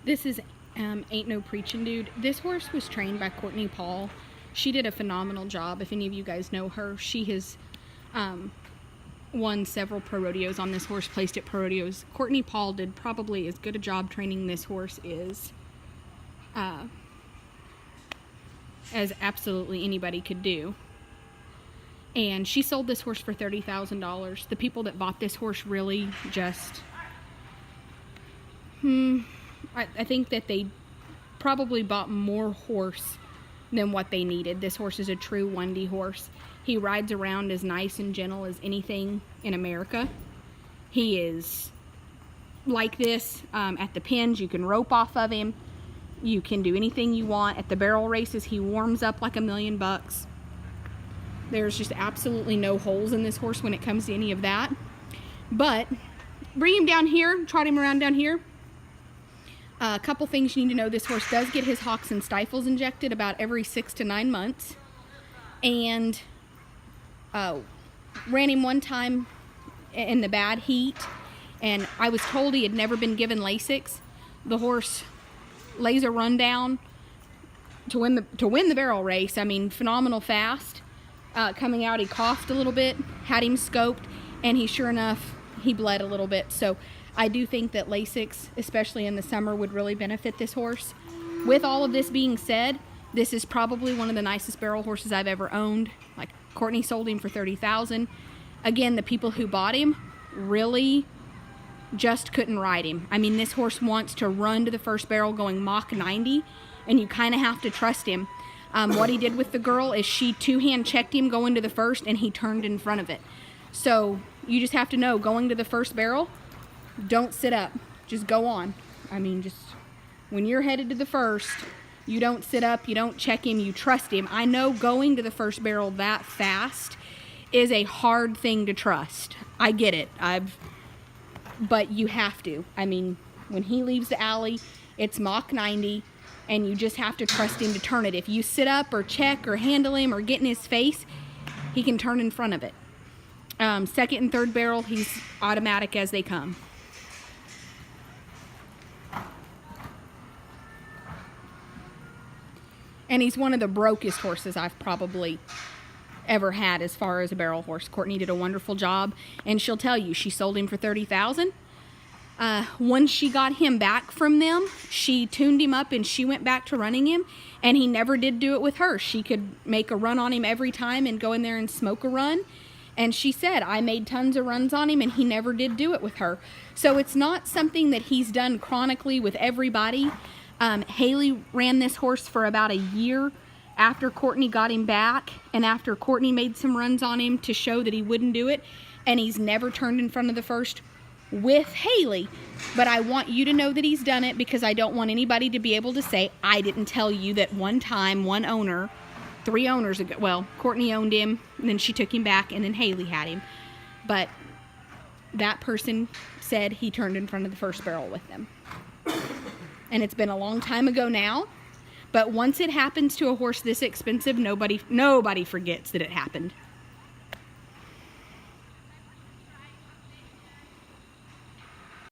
This is Ain't No Preaching Dude. This horse was trained by Courtney Paul. She did a phenomenal job. If any of you guys know her, she has won several pro rodeos on this horse, placed at pro rodeos. Courtney Paul did probably as good a job training this horse as absolutely anybody could do. And she sold this horse for $30,000. The people that bought this horse really just, I think that they probably bought more horse than what they needed. This horse is a true 1D horse. He rides around as nice and gentle as anything in America. He is like this at the pins. You can rope off of him. You can do anything you want. At the barrel races, he warms up like $1,000,000. There's just absolutely no holes in this horse when it comes to any of that. But bring him down here, trot him around down here. A couple things you need to know. This horse does get his hocks and stifles injected about every 6 to 9 months. And ran him one time in the bad heat, and I was told he had never been given Lasix. The horse lays a rundown to win the barrel race. I mean, phenomenal fast. Coming out, he coughed a little bit, had him scoped, and sure enough, he bled a little bit. So I do think that Lasix, especially in the summer, would really benefit this horse. With all of this being said, this is probably one of the nicest barrel horses I've ever owned. Like, Courtney sold him for $30,000. Again, the people who bought him really just couldn't ride him. I mean, this horse wants to run to the first barrel going Mach 90, and you kind of have to trust him. What he did with the girl is she two-hand checked him going to the first, and he turned in front of it. So you just have to know, going to the first barrel, don't sit up. Just go on. I mean, just when you're headed to the first, you don't sit up, you don't check him, you trust him. I know going to the first barrel that fast is a hard thing to trust. I get it. But you have to. I mean, when he leaves the alley, it's Mach 90, and you just have to trust him to turn it. If you sit up or check or handle him or get in his face, he can turn in front of it. Second and third barrel, he's automatic as they come. And he's one of the brokest horses I've probably ever had as far as a barrel horse. Courtney did a wonderful job, and she'll tell you, she sold him for $30,000. Once she got him back from them, she tuned him up and she went back to running him, and he never did do it with her. She could make a run on him every time and go in there and smoke a run. And she said, I made tons of runs on him, and he never did do it with her. So it's not something that he's done chronically with everybody. Haley ran this horse for about a year after Courtney got him back, and after Courtney made some runs on him to show that he wouldn't do it, and he's never turned in front of the first with Haley. But I want you to know that he's done it, because I don't want anybody to be able to say, I didn't tell you that one time, one owner, 3 owners ago, well, Courtney owned him, and then she took him back, and then Haley had him. But that person said he turned in front of the first barrel with them. And it's been a long time ago now, but once it happens to a horse this expensive, nobody forgets that it happened.